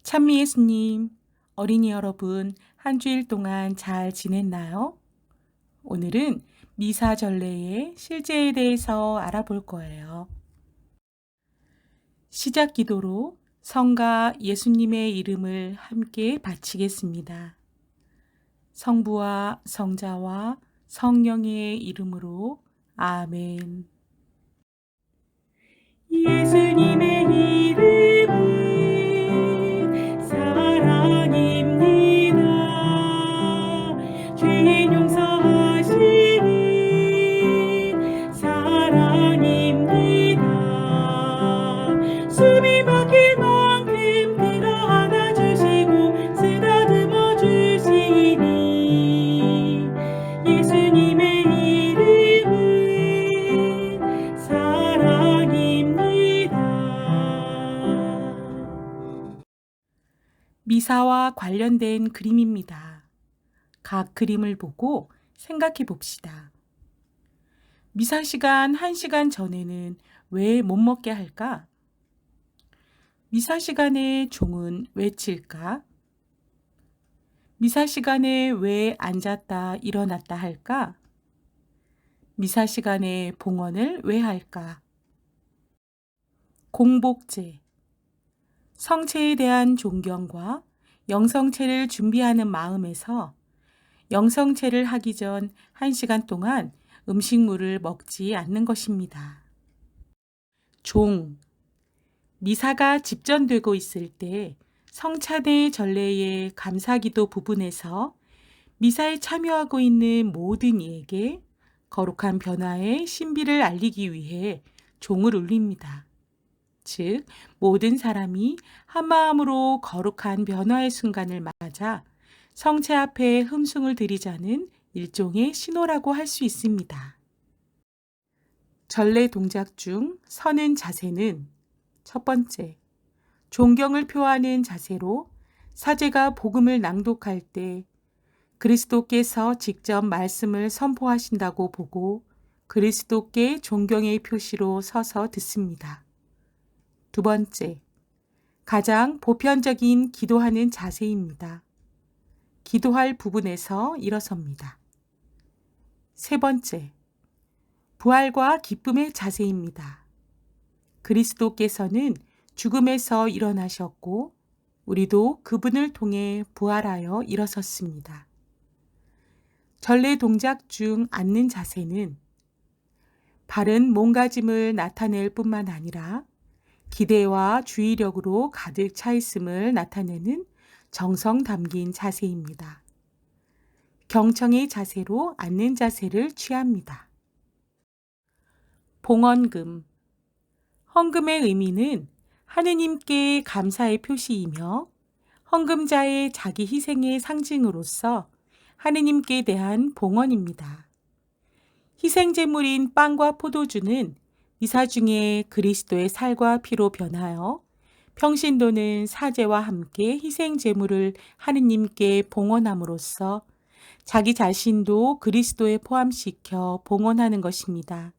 찬미 예수님, 어린이 여러분, 한 주일 동안 잘 지냈나요? 오늘은 미사 전례의 실제에 대해서 알아볼 거예요. 시작 기도로 성가 예수님의 이름을 함께 바치겠습니다. 성부와 성자와 성령의 이름으로 아멘. 예수님의 이름은 사랑입니다. 죄인 용서하시는 사랑입니다. 숨이 막힐 만큼 들어 안아주시고 쓰다듬어 주시니 예수님의 이름은 사랑입니다. 미사와 관련된 그림입니다. 각 그림을 보고 생각해 봅시다. 미사 시간 1시간 전에는 왜 못 먹게 할까? 미사 시간에 종은 왜 칠까? 미사 시간에 왜 앉았다 일어났다 할까? 미사 시간에 봉헌을 왜 할까? 공복제, 성체에 대한 존경과 영성체를 준비하는 마음에서 영성체를 하기 전 1시간 동안 음식물을 먹지 않는 것입니다. 종, 미사가 집전되고 있을 때 성찬의 전례의 감사기도 부분에서 미사에 참여하고 있는 모든 이에게 거룩한 변화의 신비를 알리기 위해 종을 울립니다. 즉, 모든 사람이 한마음으로 거룩한 변화의 순간을 맞아 성체 앞에 흠숭을 드리자는 일종의 신호라고 할 수 있습니다. 전례 동작 중 서는 자세는 첫 번째, 존경을 표하는 자세로 사제가 복음을 낭독할 때 그리스도께서 직접 말씀을 선포하신다고 보고 그리스도께 존경의 표시로 서서 듣습니다. 두 번째, 가장 보편적인 기도하는 자세입니다. 기도할 부분에서 일어섭니다. 세 번째, 부활과 기쁨의 자세입니다. 그리스도께서는 죽음에서 일어나셨고 우리도 그분을 통해 부활하여 일어섰습니다. 전례 동작 중 앉는 자세는 바른 몸가짐을 나타낼 뿐만 아니라 기대와 주의력으로 가득 차 있음을 나타내는 정성 담긴 자세입니다. 경청의 자세로 앉는 자세를 취합니다. 봉헌금, 헌금의 의미는 하느님께 감사의 표시이며 헌금자의 자기 희생의 상징으로서 하느님께 대한 봉헌입니다. 희생제물인 빵과 포도주는 미사 중에 그리스도의 살과 피로 변하여 평신도는 사제와 함께 희생제물을 하느님께 봉헌함으로써 자기 자신도 그리스도에 포함시켜 봉헌하는 것입니다.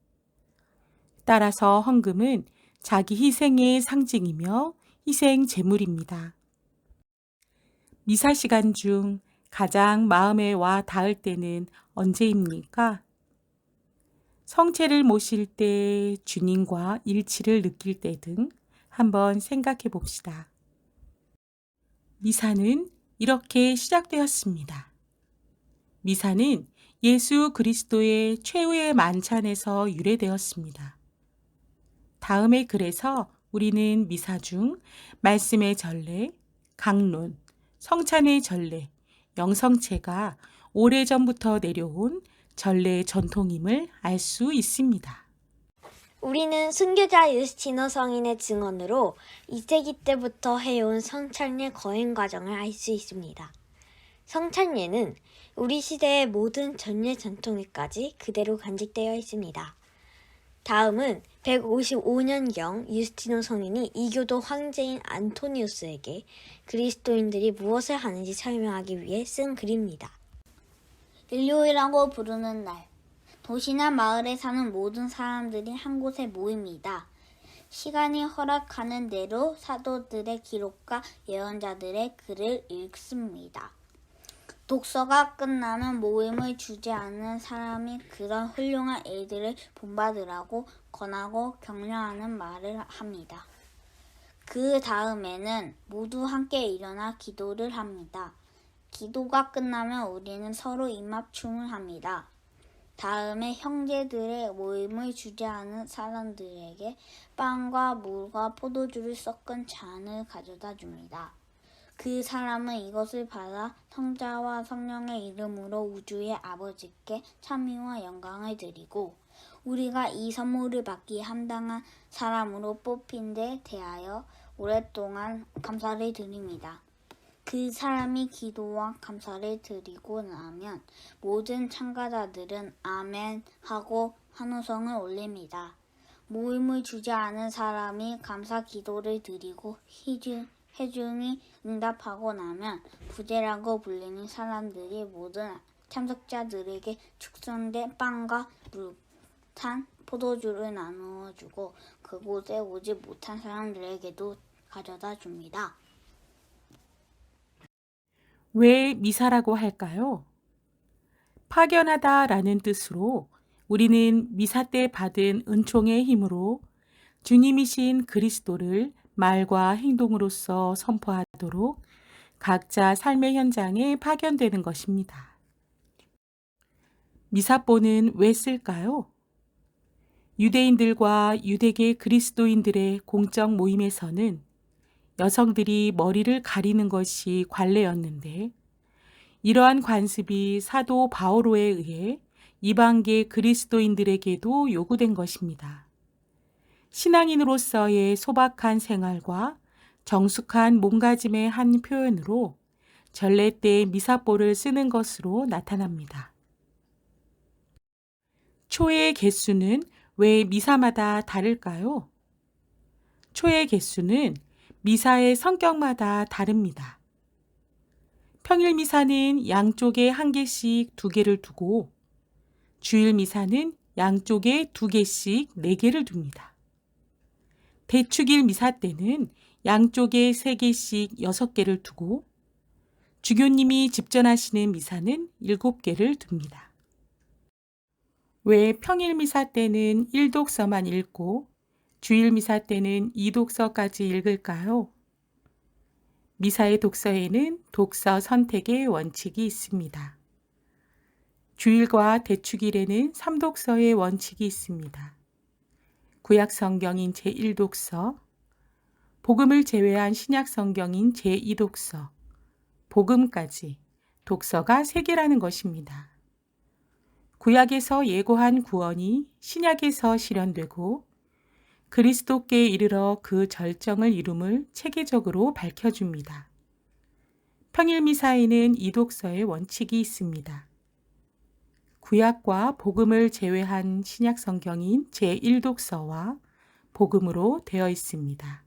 따라서 헌금은 자기 희생의 상징이며 희생제물입니다. 미사 시간 중 가장 마음에 와 닿을 때는 언제입니까? 성체를 모실 때, 주님과 일치를 느낄 때 등 한번 생각해 봅시다. 미사는 이렇게 시작되었습니다. 미사는 예수 그리스도의 최후의 만찬에서 유래되었습니다. 다음에 그래서 우리는 미사 중 말씀의 전례, 강론, 성찬의 전례, 영성체가 오래전부터 내려온 전례의 전통임을 알 수 있습니다. 우리는 순교자 유스티노 성인의 증언으로 2세기 때부터 해온 성찬례 거행 과정을 알 수 있습니다. 성찬례는 우리 시대의 모든 전례 전통에까지 그대로 간직되어 있습니다. 다음은 155년경 유스티노 성인이 이교도 황제인 안토니우스에게 그리스도인들이 무엇을 하는지 설명하기 위해 쓴 글입니다. 일요일이라고 부르는 날, 도시나 마을에 사는 모든 사람들이 한 곳에 모입니다. 시간이 허락하는 대로 사도들의 기록과 예언자들의 글을 읽습니다. 독서가 끝나면 모임을 주재하는 사람이 그런 훌륭한 일들을 본받으라고 권하고 격려하는 말을 합니다. 그 다음에는 모두 함께 일어나 기도를 합니다. 기도가 끝나면 우리는 서로 입맞춤을 합니다. 다음에 형제들의 모임을 주재하는 사람들에게 빵과 물과 포도주를 섞은 잔을 가져다 줍니다. 그 사람은 이것을 받아 성자와 성령의 이름으로 우주의 아버지께 찬미와 영광을 드리고 우리가 이 선물을 받기 합당한 사람으로 뽑힌 데 대하여 오랫동안 감사를 드립니다. 그 사람이 기도와 감사를 드리고 나면 모든 참가자들은 아멘 하고 환호성을 올립니다. 모임을 주재하는 사람이 감사 기도를 드리고 회중이 응답하고 나면 부제라고 불리는 사람들이 모든 참석자들에게 축성된 빵과 물, 탄, 포도주를 나누어 주고 그곳에 오지 못한 사람들에게도 가져다 줍니다. 왜 미사라고 할까요? 파견하다라는 뜻으로 우리는 미사 때 받은 은총의 힘으로 주님이신 그리스도를 말과 행동으로써 선포하도록 각자 삶의 현장에 파견되는 것입니다. 미사보는 왜 쓸까요? 유대인들과 유대계 그리스도인들의 공적 모임에서는 여성들이 머리를 가리는 것이 관례였는데 이러한 관습이 사도 바오로에 의해 이방계 그리스도인들에게도 요구된 것입니다. 신앙인으로서의 소박한 생활과 정숙한 몸가짐의 한 표현으로 전례 때 미사보를 쓰는 것으로 나타납니다. 초의 개수는 왜 미사마다 다를까요? 초의 개수는 미사의 성격마다 다릅니다. 평일 미사는 양쪽에 한 개씩 2개를 두고 주일 미사는 양쪽에 2개씩 4개를 둡니다. 대축일 미사 때는 양쪽에 3개씩 6개를 두고 주교님이 집전하시는 미사는 7개를 둡니다. 왜 평일 미사 때는 1독서만 읽고 주일 미사 때는 2독서까지 읽을까요? 미사의 독서에는 독서 선택의 원칙이 있습니다. 주일과 대축일에는 3독서의 원칙이 있습니다. 구약 성경인 제1독서, 복음을 제외한 신약 성경인 제2독서, 복음까지 독서가 3개라는 것입니다. 구약에서 예고한 구원이 신약에서 실현되고 그리스도께 이르러 그 절정을 이룸을 체계적으로 밝혀줍니다. 평일 미사에는 2독서의 원칙이 있습니다. 구약과 복음을 제외한 신약 성경인 제1독서와 복음으로 되어 있습니다.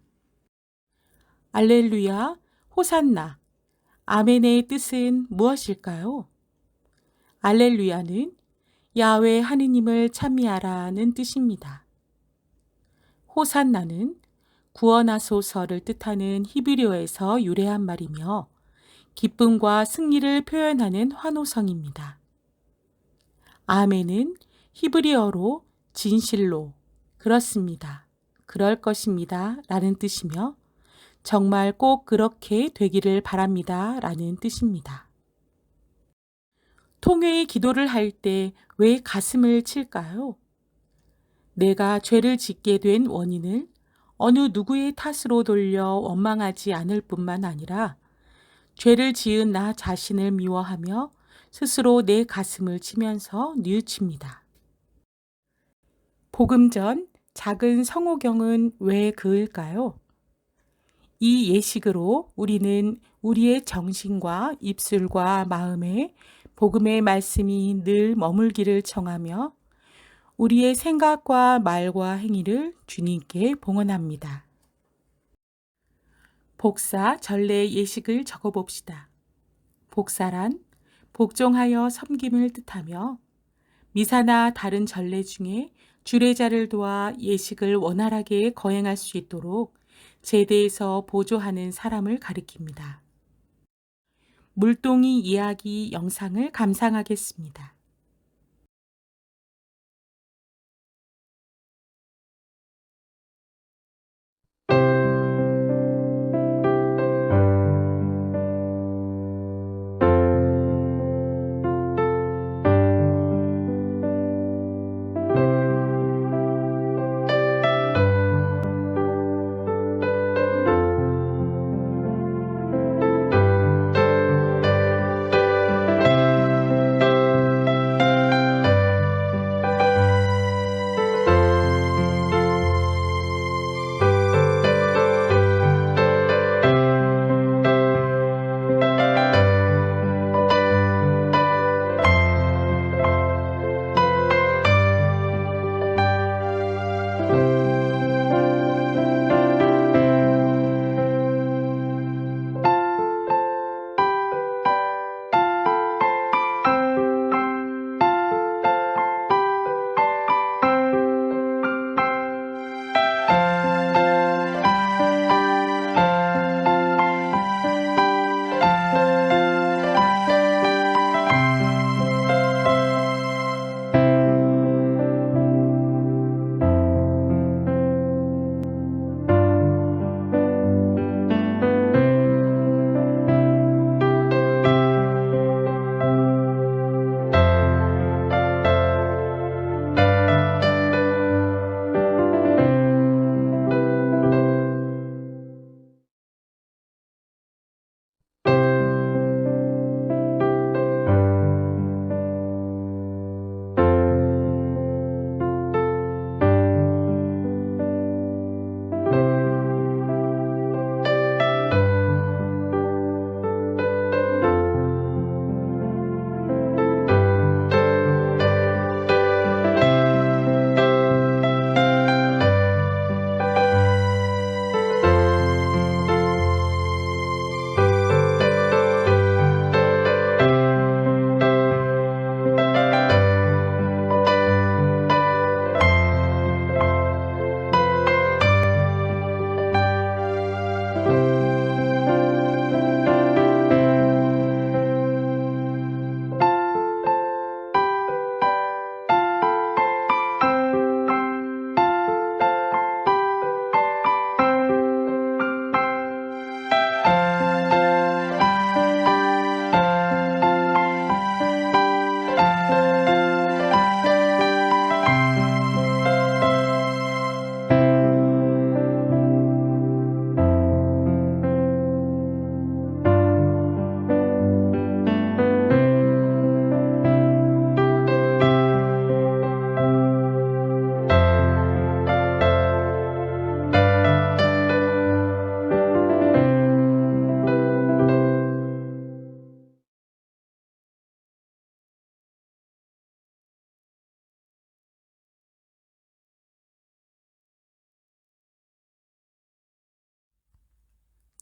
알렐루야, 호산나, 아멘의 뜻은 무엇일까요? 알렐루야는 야훼 하느님을 찬미하라는 뜻입니다. 호산나는 구원하소서를 뜻하는 히브리어에서 유래한 말이며 기쁨과 승리를 표현하는 환호성입니다. 아멘은 히브리어로 진실로, 그렇습니다, 그럴 것입니다 라는 뜻이며 정말 꼭 그렇게 되기를 바랍니다 라는 뜻입니다. 통회의 기도를 할 때 왜 가슴을 칠까요? 내가 죄를 짓게 된 원인을 어느 누구의 탓으로 돌려 원망하지 않을 뿐만 아니라 죄를 지은 나 자신을 미워하며 스스로 내 가슴을 치면서 뉘우칩니다. 복음 전 작은 성호경은 왜 그을까요? 이 예식으로 우리는 우리의 정신과 입술과 마음에 복음의 말씀이 늘 머물기를 청하며 우리의 생각과 말과 행위를 주님께 봉헌합니다. 복사 전례 예식을 적어봅시다. 복사란 복종하여 섬김을 뜻하며 미사나 다른 전례 중에 주례자를 도와 예식을 원활하게 거행할 수 있도록 제대에서 보조하는 사람을 가리킵니다. 물동이 이야기 영상을 감상하겠습니다.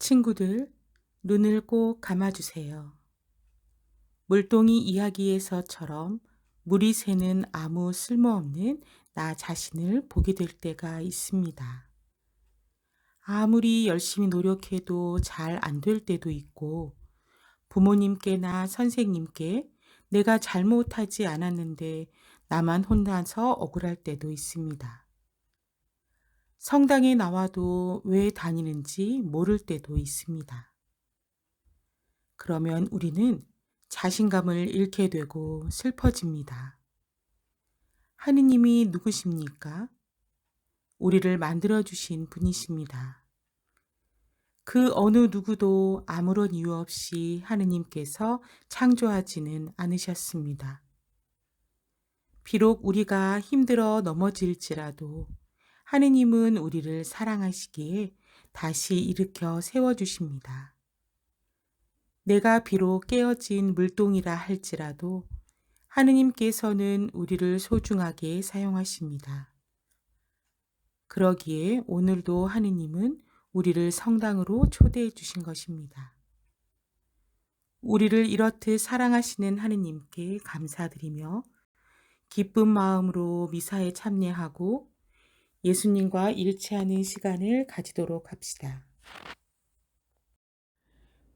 친구들, 눈을 꼭 감아주세요. 물동이 이야기에서처럼 물이 새는 아무 쓸모없는 나 자신을 보게 될 때가 있습니다. 아무리 열심히 노력해도 잘 안 될 때도 있고, 부모님께나 선생님께 내가 잘못하지 않았는데 나만 혼나서 억울할 때도 있습니다. 성당에 나와도 왜 다니는지 모를 때도 있습니다. 그러면 우리는 자신감을 잃게 되고 슬퍼집니다. 하느님이 누구십니까? 우리를 만들어주신 분이십니다. 그 어느 누구도 아무런 이유 없이 하느님께서 창조하지는 않으셨습니다. 비록 우리가 힘들어 넘어질지라도 하느님은 우리를 사랑하시기에 다시 일으켜 세워주십니다. 내가 비록 깨어진 물동이라 할지라도 하느님께서는 우리를 소중하게 사용하십니다. 그러기에 오늘도 하느님은 우리를 성당으로 초대해 주신 것입니다. 우리를 이렇듯 사랑하시는 하느님께 감사드리며 기쁜 마음으로 미사에 참여하고 예수님과 일치하는 시간을 가지도록 합시다.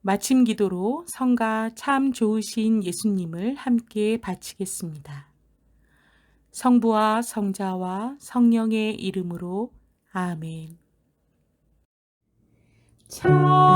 마침 기도로 성가 참 좋으신 예수님을 함께 바치겠습니다. 성부와 성자와 성령의 이름으로 아멘. 참